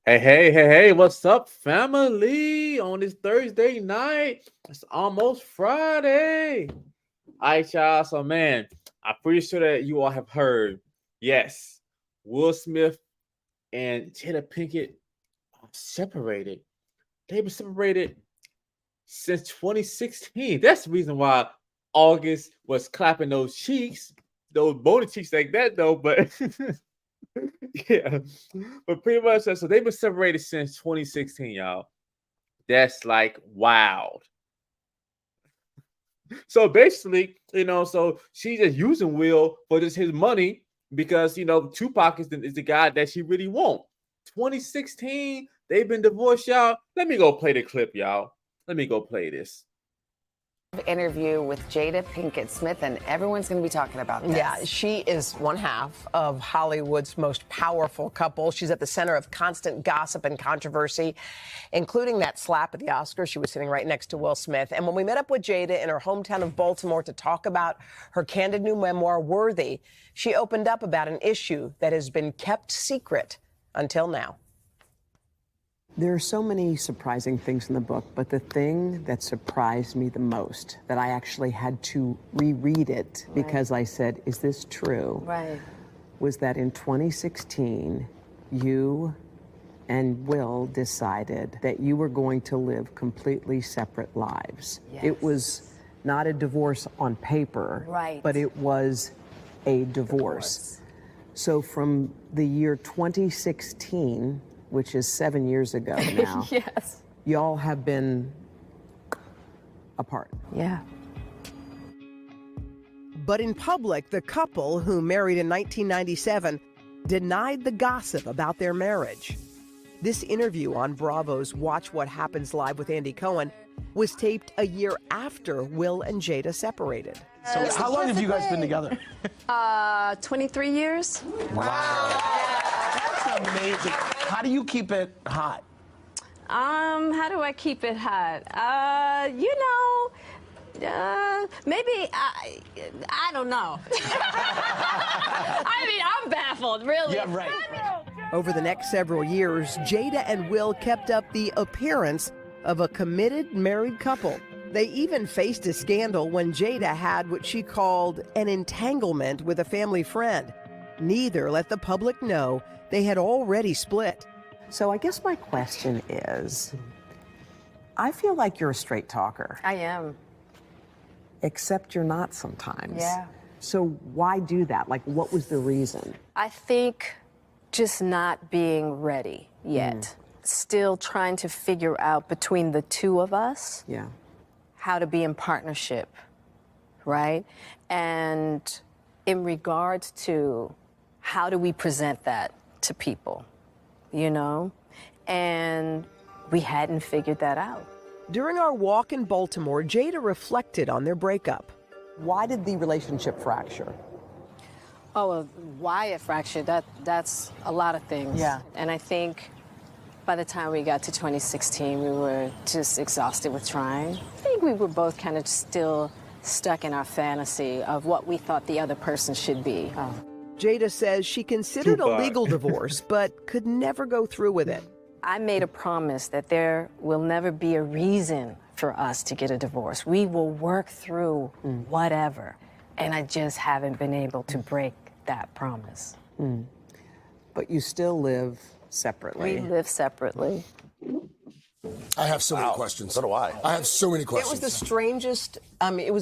Hey, what's up, family? On this Thursday night, it's almost Friday. All right, y'all. So, man, I'm pretty sure that you all have heard. Yes, Will Smith and Jada Pinkett are separated. They've been separated since 2016. That's the reason why August was clapping those cheeks, those bony cheeks like that, though. But yeah, but pretty much so they've been separated since 2016, y'all. That's like wild. So basically, so she's just using Will for just his money because Tupac is the guy that she really wants. 2016, they've been divorced, y'all. Let me go play the clip, y'all. Let me go play this. Interview with Jada Pinkett Smith, and everyone's going to be talking about this. Yeah, she is one half of Hollywood's most powerful couple. She's at the center of constant gossip and controversy, including that slap at the Oscars. She was sitting right next to Will Smith. And when we met up with Jada in her hometown of Baltimore to talk about her candid new memoir, Worthy, she opened up about an issue that has been kept secret until now. There are so many surprising things in the book, but the thing that surprised me the most, that I actually had to reread it because I said, is this true? Right. Was that in 2016, you and Will decided that you were going to live completely separate lives. Yes. It was not a divorce on paper, Right. but it was a divorce. So from the year 2016, which is 7 years ago now. Yes. Y'all have been apart. Yeah. But in public, the couple, who married in 1997, denied the gossip about their marriage. This interview on Bravo's Watch What Happens Live with Andy Cohen was taped a year after Will and Jada separated. So how long have you guys been together? 23 years. Wow. That's amazing. How do you keep it hot? How do I keep it hot? Maybe I don't know. I mean, I'm baffled, really. Yeah, right. Over the next several years, Jada and Will kept up the appearance of a committed married couple. They even faced a scandal when Jada had what she called an entanglement with a family friend. Neither let the public know they had already split. So I guess my question is, I feel like you're a straight talker, I am. except you're not sometimes. Yeah. So why do that? Like, what was the reason? I think just not being ready yet. Still trying to figure out between the two of us Yeah. how to be in partnership, right? And in regards to how do we present that to people, And we hadn't figured that out. During our walk in Baltimore, Jada reflected on their breakup. Why did the relationship fracture? Oh, well, why it fractured, that's a lot of things. Yeah. And I think by the time we got to 2016, we were just exhausted with trying. I think we were both kind of still stuck in our fantasy of what we thought the other person should be. Jada says she considered a Tupac. legal divorce, but could never go through with it. I made a promise that there will never be a reason for us to get a divorce. We will work through whatever. And I just haven't been able to break that promise. But you still live separately. We live separately. I have so many questions. So do I. I have so many It questions. was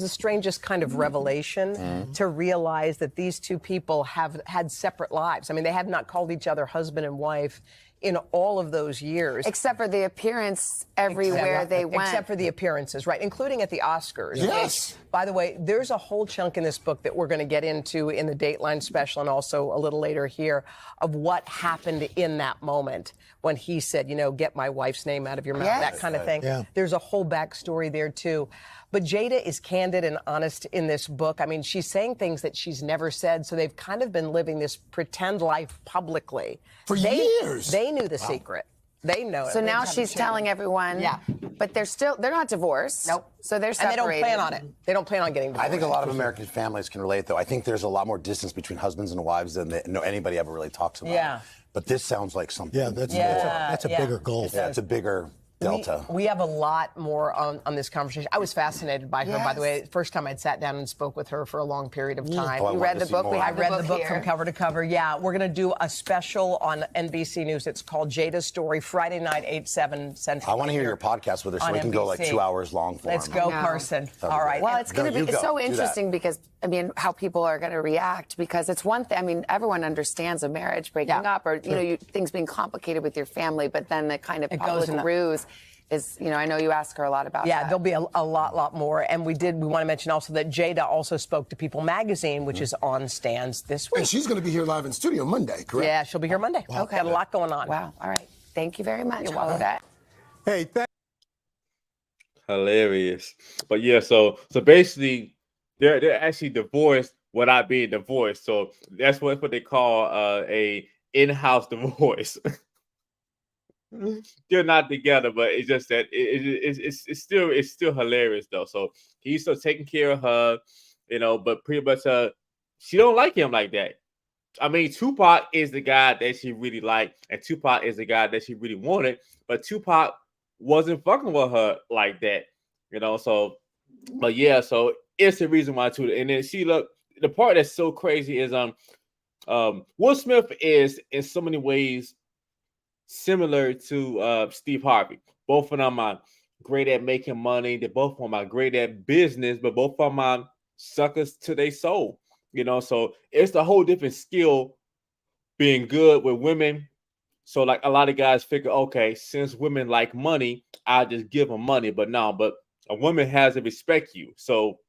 the strangest kind of revelation to realize that these two people have had separate lives. I mean, they have not called each other husband and wife in all of those years. Except for the appearance everywhere they went. Except for the appearances, right, including at the Oscars. Yes. By the way, there's a whole chunk in this book that we're going to get into in the Dateline special and also a little later here of what happened in that moment when he said, get my wife's name out of your mouth, Yes. that kind of thing. Yeah. There's a whole backstory there, too. But Jada is candid and honest in this book. I mean, she's saying things that she's never said, so they've kind of been living this pretend life publicly. For years. They knew the secret. They know it. So now she's telling everyone. Yeah. But they're not divorced. Nope. So they're And they separated. don't plan on it. They don't plan on getting divorced. I think a lot of American families can relate, though. I think there's a lot more distance between husbands and wives than anybody ever really talks about. Yeah. But this sounds like something. Yeah, that's a bigger goal. Yeah, it's a bigger delta. We have a lot more on this conversation. I was fascinated by her, by the way. First time I'd sat down and spoke with her for a long period of time. You read the book? I read the book from cover to cover. Yeah, we're going to do a special on NBC News. It's called Jada's Story, Friday night, 8/7 Central. I want to hear your podcast with her so we can go like 2 hours long for Let's go, Carson. All right. Well, it's going to be so interesting because, I mean, how people are going to react, because it's one thing, I mean, everyone understands a marriage breaking up or, things being complicated with your family, but then the kind of public ruse is, I know you ask her a lot about that. Yeah, there'll be a lot more. And we want to mention also that Jada also spoke to People magazine, which is on stands this week. And she's going to be here live in studio Monday, correct? Yeah, she'll be here Monday. Wow. Okay. Got a lot going on. Wow. All right. Thank you very much. Holiday. Hey, Hilarious. But yeah, so basically they're actually divorced without being divorced. So that's what they call a in-house divorce. They're not together, but it's just that it's still hilarious though. So he's still taking care of her, but pretty much she don't like him like that. I mean, Tupac is the guy that she really liked, and Tupac is the guy that she really wanted, but Tupac wasn't fucking with her like that, so but yeah, so it's the reason why too. And then the part that's so crazy is Will Smith is in so many ways similar to Steve Harvey. Both of them are great at making money. They both of them are great at business, but both of them are suckers to their soul. So it's a whole different skill being good with women. So like a lot of guys figure, okay, since women like money, I'll just give them money. But a woman has to respect you. So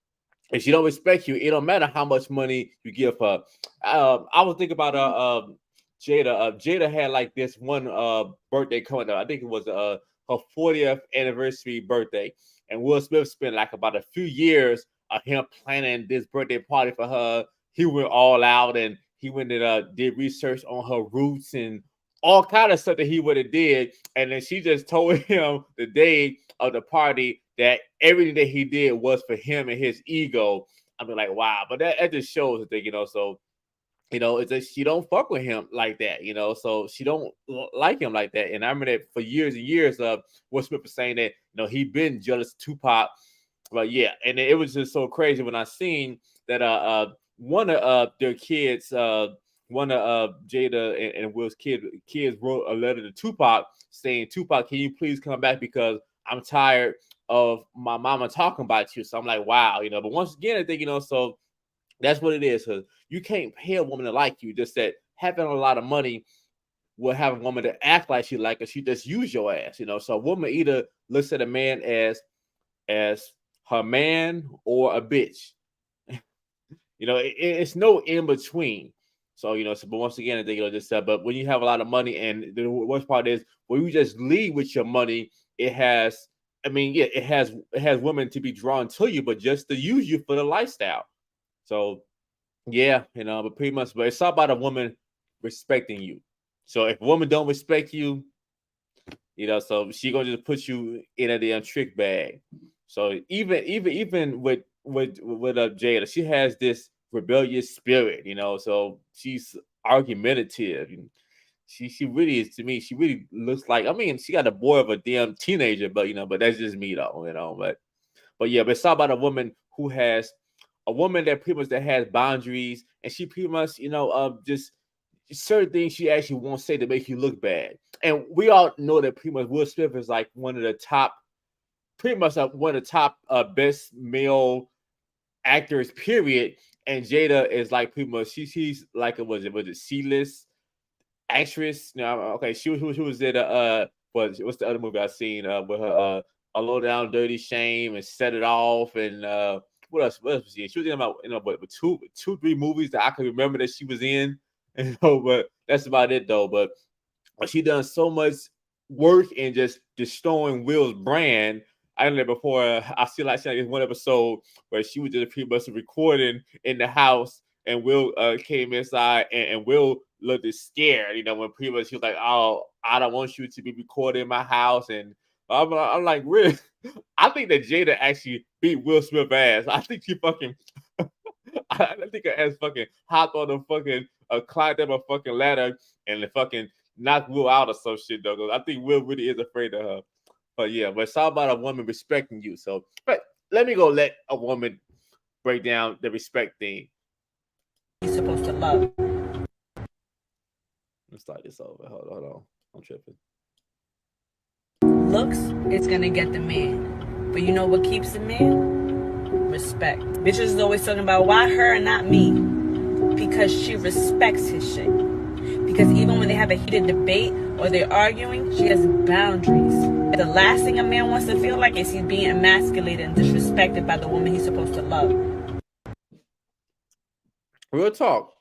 if she don't respect you, it don't matter how much money you give her. I was thinking about Jada. Jada had like this one birthday coming up. I think it was her 40th anniversary birthday. And Will Smith spent like about a few years of him planning this birthday party for her. He went all out and he went and did research on her roots and all kind of stuff that he would have did. And then she just told him the day of the party that everything that he did was for him and his ego. I mean, like, wow. But that just shows the thing, so it's that she don't fuck with him like that, so she don't like him like that. And I remember that for years and years of Will Smith was saying that, he been jealous of Tupac. But yeah, and it was just so crazy when I seen that one of their kids, one of Jada and Will's kids wrote a letter to Tupac saying, Tupac, can you please come back because I'm tired of my mama talking about you. So I'm like, wow, but once again, I think, so that's what it is. Because you can't pay a woman to like you. Just that having a lot of money will have a woman to act like she like her. She just use your ass, So a woman either looks at a man as her man or a bitch. It's no in between. So but once again, I think just but when you have a lot of money, and the worst part is when you just leave with your money, it has women to be drawn to you, but just to use you for the lifestyle. So yeah, but pretty much, but it's all about a woman respecting you. So if a woman don't respect you, so she gonna just put you in a damn trick bag. So even with Jada, she has this rebellious spirit, so she's argumentative. She really is, to me, she really looks like, I mean, she got a boy of a damn teenager, but but that's just me though, but yeah, but it's all about a woman that pretty much that has boundaries, and she pretty much, just certain things she actually won't say to make you look bad. And we all know that pretty much Will Smith is like one of the top best male actors, period. And Jada is like pretty much she's like was it C-list actress? Okay, she was at what's the other movie I seen with her A Low Down Dirty Shame and Set It Off, and what else was she? She was in about two, 3 movies that I can remember that she was in, but that's about it though. But she done so much work in just destroying Will's brand. I don't know before. I see like one episode where she was just pretty much recording in the house, and Will came inside, and Will looked scared. When pretty much she was like, "Oh, I don't want you to be recording in my house," and I'm like, really? I think that Jada actually beat Will Smith's ass. I think she fucking. I think her ass fucking hopped on the fucking climb that motherfucking ladder and fucking knock Will out or some shit though. I think Will really is afraid of her. But yeah, but it's all about a woman respecting you. So, but let me go let a woman break down the respect thing. He's supposed to love. Let's start this over. Hold on. I'm tripping. Looks is gonna get the man. But you know what keeps the man? Respect. Bitches is always talking about why her and not me. Because she respects his shit. Because even when they have a heated debate or they're arguing, she has boundaries. The last thing a man wants to feel like is he's being emasculated and disrespected by the woman he's supposed to love. Real talk,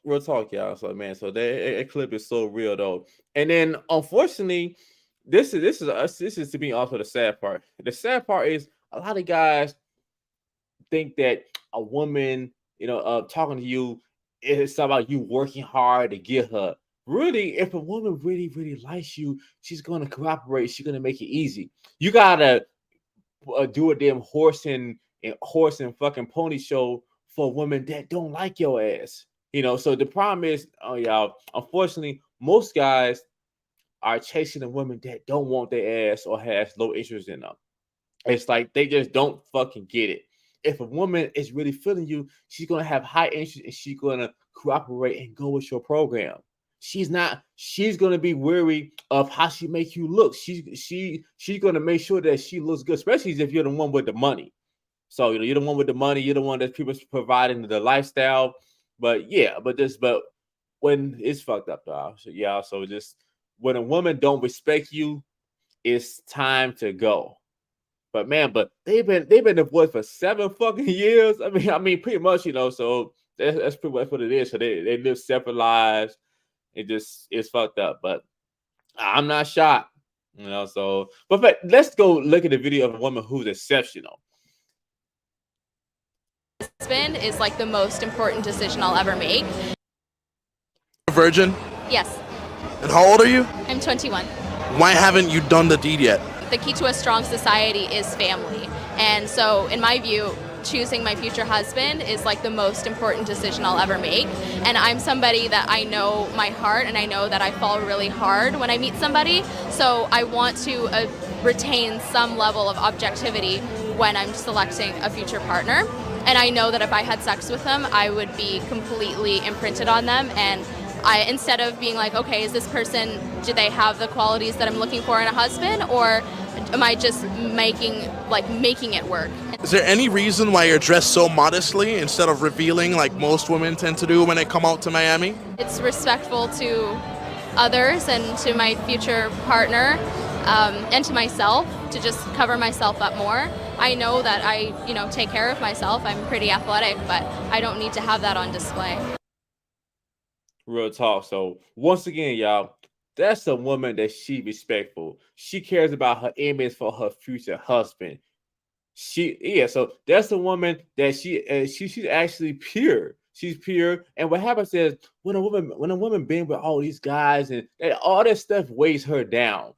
y'all. So man, so that clip is so real though. And then unfortunately, this is to me also the sad part. The sad part is a lot of guys think that a woman, talking to you is about you working hard to get her. Really, if a woman really, really likes you, she's gonna cooperate. She's gonna make it easy. You gotta do a damn horse and fucking pony show for women that don't like your ass. So the problem is, y'all, unfortunately, most guys are chasing a woman that don't want their ass or has low interest in them. It's like they just don't fucking get it. If a woman is really feeling you, she's gonna have high interest and she's gonna cooperate and go with your program. She's gonna be weary of how she make you look. She's gonna make sure that she looks good, especially if you're the one with the money. So you're the one with the money, you're the one that people providing the lifestyle. But when it's fucked up though. So yeah, so just when a woman don't respect you, it's time to go. But man, they've been divorced for 7 fucking years. I mean, pretty much, so that's pretty much what it is. So they live separate lives. It's fucked up. But I'm not shocked, so but let's go look at the video of a woman who's exceptional. Husband is like the most important decision I'll ever make. Virgin? Yes. And how old are you? I'm 21. Why haven't you done the deed yet? The key to a strong society is family. And so in my view, choosing my future husband is like the most important decision I'll ever make. And I'm somebody that I know my heart and I know that I fall really hard when I meet somebody. So I want to retain some level of objectivity when I'm selecting a future partner. And I know that if I had sex with them, I would be completely imprinted on them. And instead of being like, okay, is this person, do they have the qualities that I'm looking for in a husband? Or am I just making it work? Is there any reason why you're dressed so modestly instead of revealing like most women tend to do when they come out to Miami? It's respectful to others and to my future partner and to myself to just cover myself up more. I know that I, take care of myself. I'm pretty athletic, but I don't need to have that on display. Real talk. So once again, y'all, that's a woman that she respectful. She cares about her image for her future husband. So that's a woman that she's actually pure. She's pure. And what happens is when a woman been with all these guys and all that stuff weighs her down,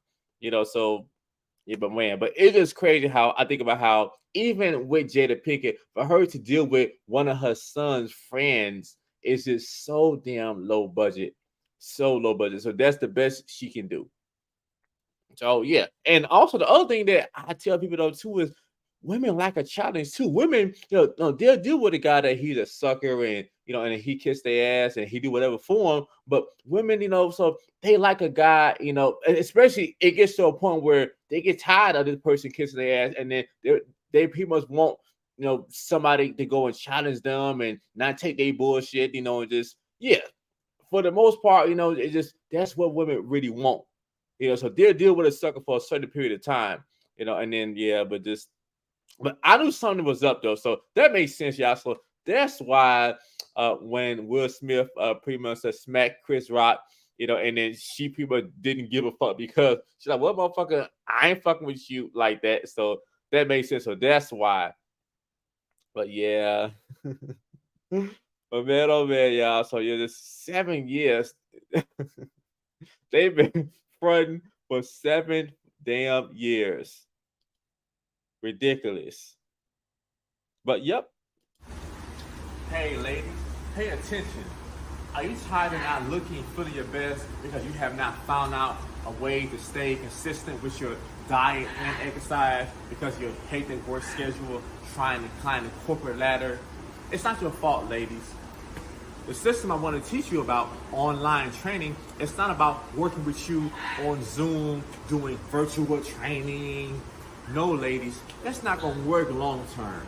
so yeah, but it's just crazy how I think about how even with Jada Pinkett, for her to deal with one of her son's friends is just so damn low budget. So that's the best she can do. So yeah. And also the other thing that I tell people though too is women lack a challenge too. Women, they'll deal with a guy that he's a sucker and and he kissed their ass and he do whatever for him. But women, so they like a guy, especially it gets to a point where they get tired of this person kissing their ass, and then they pretty much want somebody to go and challenge them and not take their bullshit, and just for the most part, it just that's what women really want, so they'll deal with a sucker for a certain period of time, and then but I knew something was up though, so that makes sense, y'all. So that's why when Will Smith pretty much smacked Chris Rock, and then she pretty much didn't give a fuck because she's like, well, motherfucker, I ain't fucking with you like that. So that makes sense. So that's why. But yeah. But man, oh man, y'all. So yeah, this 7 years. They've been fronting for 7 damn years. Ridiculous. But yep. Hey ladies, pay attention. Are you tired of not looking and feeling your best because you have not found out a way to stay consistent with your diet and exercise because you hate the work schedule, trying to climb the corporate ladder? It's not your fault, ladies. The system I want to teach you about, online training, it's not about working with you on Zoom, doing virtual training. No, ladies, that's not going to work long term.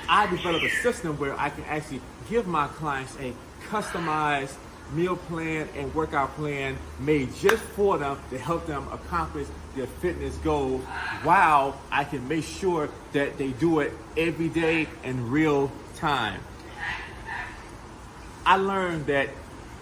I developed a system where I can actually give my clients a customized meal plan and workout plan made just for them to help them accomplish their fitness goals, while I can make sure that they do it every day in real time. I learned that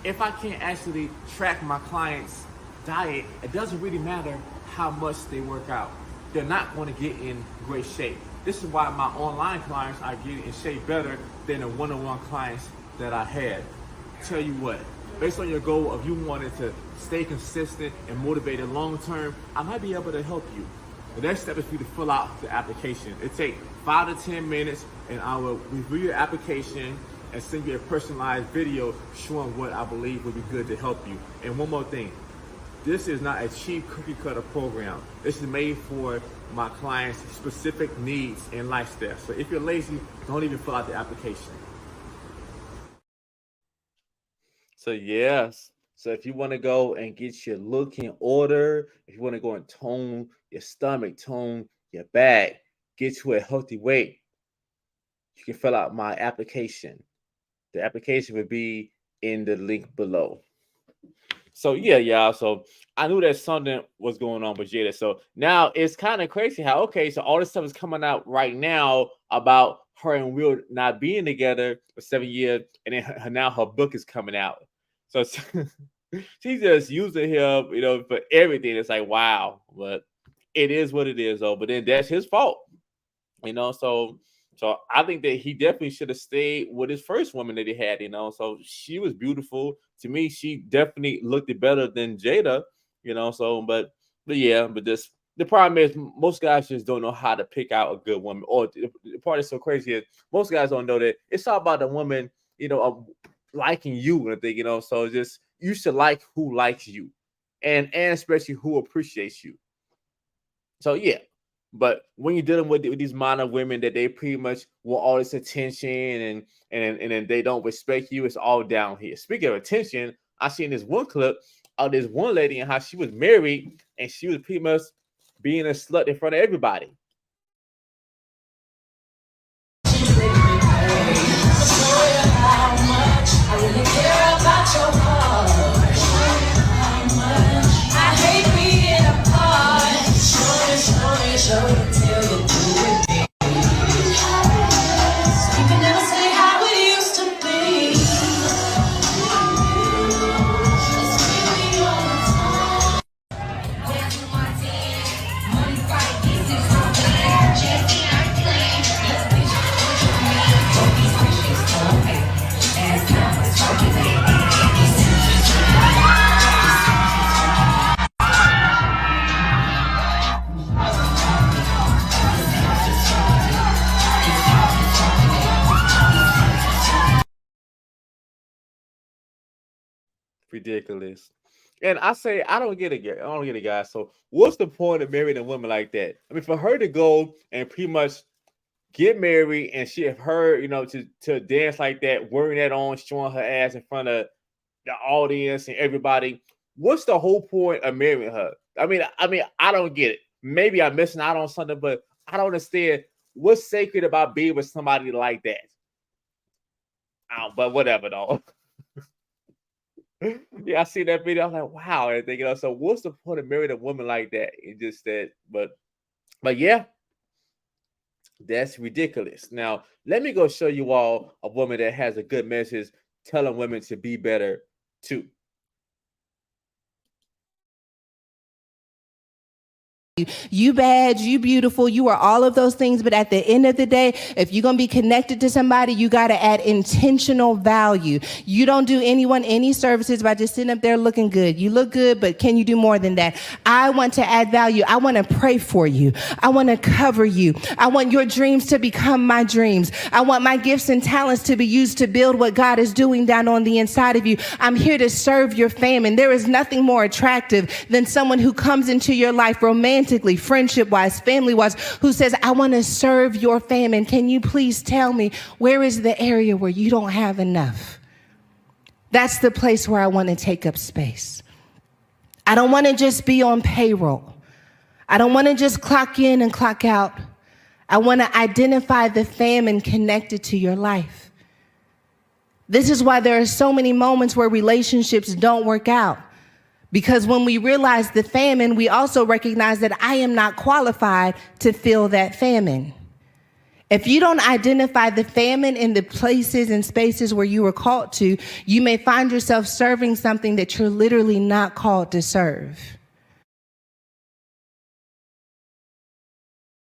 if I can't actually track my clients' diet, it doesn't really matter how much they work out. They're not going to get in great shape. This is why my online clients are getting in shape better than the one-on-one clients that I had. Tell you what, based on your goal of you wanting to stay consistent and motivated long term, I might be able to help you. The next step is for you to fill out the application. It takes 5 to 10 minutes, and I will review your application and send you a personalized video showing what I believe would be good to help you. And one more thing, this is not a cheap cookie cutter program. This is made for my clients' specific needs and lifestyle. So if you're lazy, don't even fill out the application. So yes, so if you want to go and get your look in order, if you want to go and tone your stomach, tone your back, get to a healthy weight, you can fill out my application. The application would be in the link below. So yeah, y'all. So I knew that something was going on with Jada. So now it's kind of crazy how, okay, so all this stuff is coming out right now about her and Will not being together for 7 years, and then now her book is coming out. So she's just using him, for everything. It's like, wow, but it is what it is, though. But then that's his fault, So I think that he definitely should have stayed with his first woman that he had, So she was beautiful. To me, she definitely looked better than Jada, but just the problem is most guys just don't know how to pick out a good woman. Or the part that's so crazy is most guys don't know that it's all about the woman, liking you and thing, So just you should like who likes you, and especially who appreciates you. So yeah. But when you're dealing with these minor women that they pretty much want all this attention and then they don't respect you, it's all down here. Speaking of attention, I seen this one clip of this one lady and how she was married and she was pretty much being a slut in front of everybody. Ridiculous. And I say, I don't get it, guys. So what's the point of marrying a woman like that? I mean, for her to go and pretty much get married and she have her, to dance like that, wearing that on, showing her ass in front of the audience and everybody. What's the whole point of marrying her? I mean, I don't get it. Maybe I'm missing out on something, but I don't understand what's sacred about being with somebody like that. But whatever, though. Yeah, I see that video. I'm like, wow, and thinking, so what's the point of marrying a woman like that? It just said, but yeah, that's ridiculous. Now, let me go show you all a woman that has a good message telling women to be better too. you. You bad, you beautiful, you are all of those things. But at the end of the day, if you're going to be connected to somebody, you got to add intentional value. You don't do anyone any services by just sitting up there looking good. You look good, but can you do more than that? I want to add value. I want to pray for you. I want to cover you. I want your dreams to become my dreams. I want my gifts and talents to be used to build what God is doing down on the inside of you. I'm here to serve your family. There is nothing more attractive than someone who comes into your life romantically, friendship-wise, family-wise, who says, I want to serve your family. Can you please tell me, where is the area where you don't have enough? That's the place where I want to take up space. I don't want to just be on payroll. I don't want to just clock in and clock out. I want to identify the famine connected to your life. This is why there are so many moments where relationships don't work out. Because when we realize the famine, we also recognize that I am not qualified to fill that famine. If you don't identify the famine in the places and spaces where you were called to, you may find yourself serving something that you're literally not called to serve.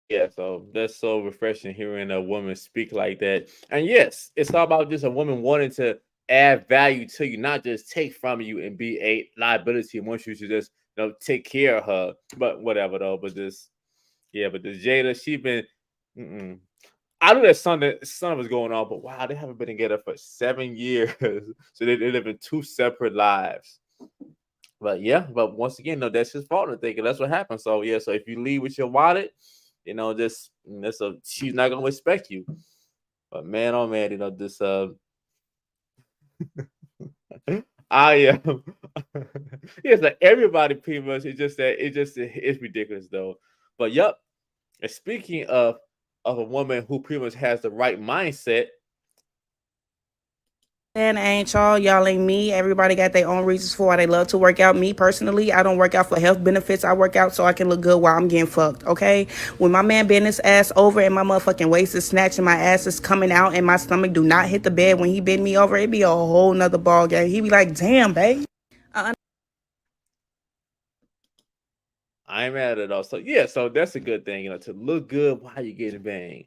Yeah, so that's so refreshing hearing a woman speak like that. And yes, it's all about just a woman wanting to add value to you, not just take from you and be a liability and want you to just, take care of her. But whatever though. But this Jada, she been. I knew that something was going on, but wow, they haven't been together for 7 years, so they live in two separate lives. But once again, that's his fault. I think that's what happened. So yeah, so if you leave with your wallet, she's not gonna respect you. But man, oh man, this I am. Yeah, like everybody pretty much. It's ridiculous though. But yep. And speaking of a woman who pretty much has the right mindset. And ain't y'all ain't me. Everybody got their own reasons for why they love to work out. Me personally, I don't work out for health benefits. I work out so I can look good while I'm getting fucked, okay? When my man bend his ass over and my motherfucking waist is snatching, my ass is coming out and my stomach do not hit the bed when he bend me over, it be a whole nother ball game. He be like, damn, babe. I ain't mad at all. So yeah, so that's a good thing, to look good while you getting banged.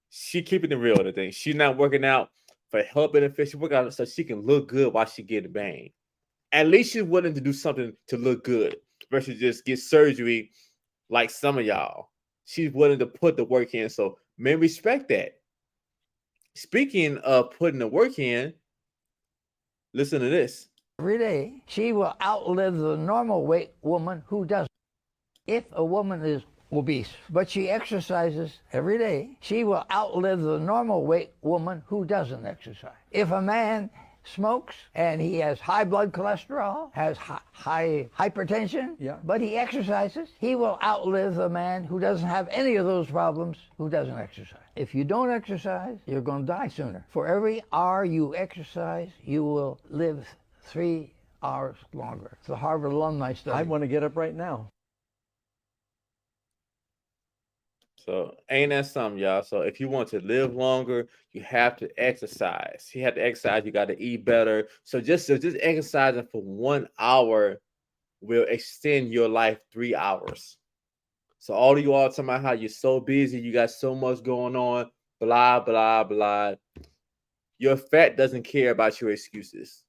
She keeping it real with the thing. She's not working out for health benefits. She work out so she can look good while she getting banged. At least she's willing to do something to look good versus just get surgery like some of y'all. She's willing to put the work in. So men respect that. Speaking of putting the work in, listen to this. Every day, she will outlive the normal weight woman who doesn't. If a woman is obese, but she exercises every day, she will outlive the normal weight woman who doesn't exercise. If a man smokes and he has high blood cholesterol, has high hypertension, but he exercises, he will outlive the man who doesn't have any of those problems who doesn't exercise. If you don't exercise, you're going to die sooner. For every hour you exercise, you will live 3 hours longer. It's the Harvard alumni study. I want to get up right now. So ain't that something, y'all? So if you want to live longer, you have to exercise. You have to exercise. You got to eat better. So just exercising for 1 hour will extend your life 3 hours. So all of you all talking about how you're so busy, you got so much going on, blah, blah, blah. Your fat doesn't care about your excuses.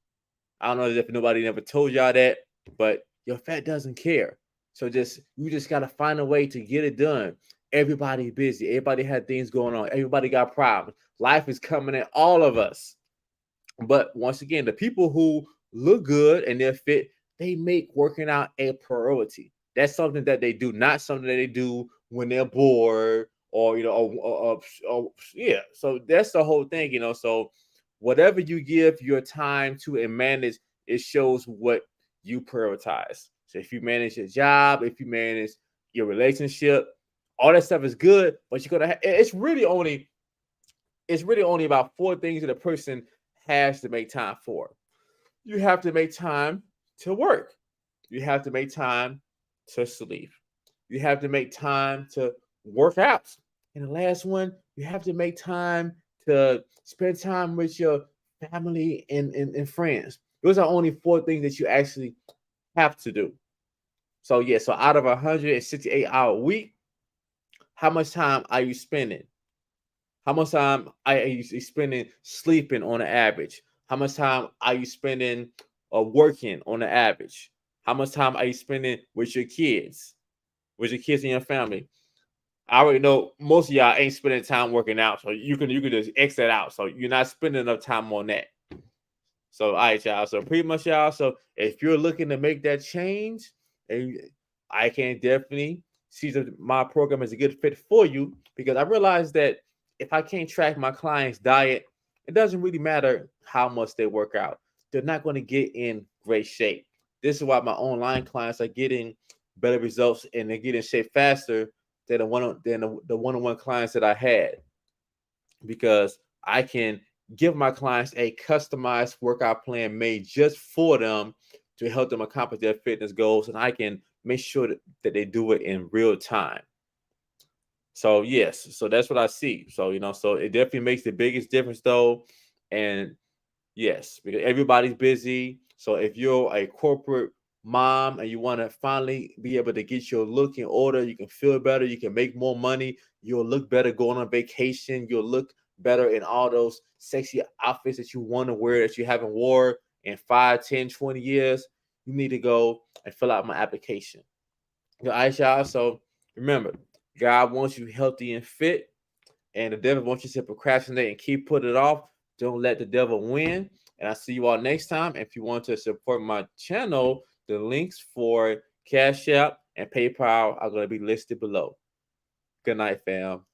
I don't know if nobody ever told y'all that, but your fat doesn't care. So you just got to find a way to get it done. Everybody busy. Everybody had things going on. Everybody got problems. Life is coming at all of us. But once again, the people who look good and they're fit, they make working out a priority. That's something that they do, not something that they do when they're bored or, yeah. So that's the whole thing, So whatever you give your time to and manage, it shows what you prioritize. So if you manage your job, if you manage your relationship, all that stuff is good, but you're gonna. It's really only about 4 things that a person has to make time for. You have to make time to work. You have to make time to sleep. You have to make time to work out. And the last one, you have to make time to spend time with your family and friends. Those are only 4 things that you actually have to do. So yeah, so out of a 168-hour week, how much time are you spending? How much time are you spending sleeping on the average? How much time are you spending working on the average? How much time are you spending with your kids and your family? I already know most of y'all ain't spending time working out, so you can just X that out. So you're not spending enough time on that. So all right, y'all. So pretty much, y'all. So if you're looking to make that change, and I can definitely see that my program is a good fit for you, because I realize that if I can't track my clients' diet, it doesn't really matter how much they work out. They're not going to get in great shape. This is why my online clients are getting better results and they get in shape faster than the one-on-one clients that I had, because I can give my clients a customized workout plan made just for them to help them accomplish their fitness goals, and I can make sure that they do it in real time. So yes, so that's what I see. So so it definitely makes the biggest difference though. And yes, because everybody's busy. So if you're a corporate mom and you want to finally be able to get your look in order, you can feel better, you can make more money, you'll look better going on vacation, you'll look better in all those sexy outfits that you want to wear that you haven't wore in 5, 10, 20 years, you need to go and fill out my application. All right, y'all. So remember, God wants you healthy and fit, and the devil wants you to procrastinate and keep putting it off. Don't let the devil win. And I'll see you all next time. If you want to support my channel, the links for Cash App and PayPal are going to be listed below. Good night, fam.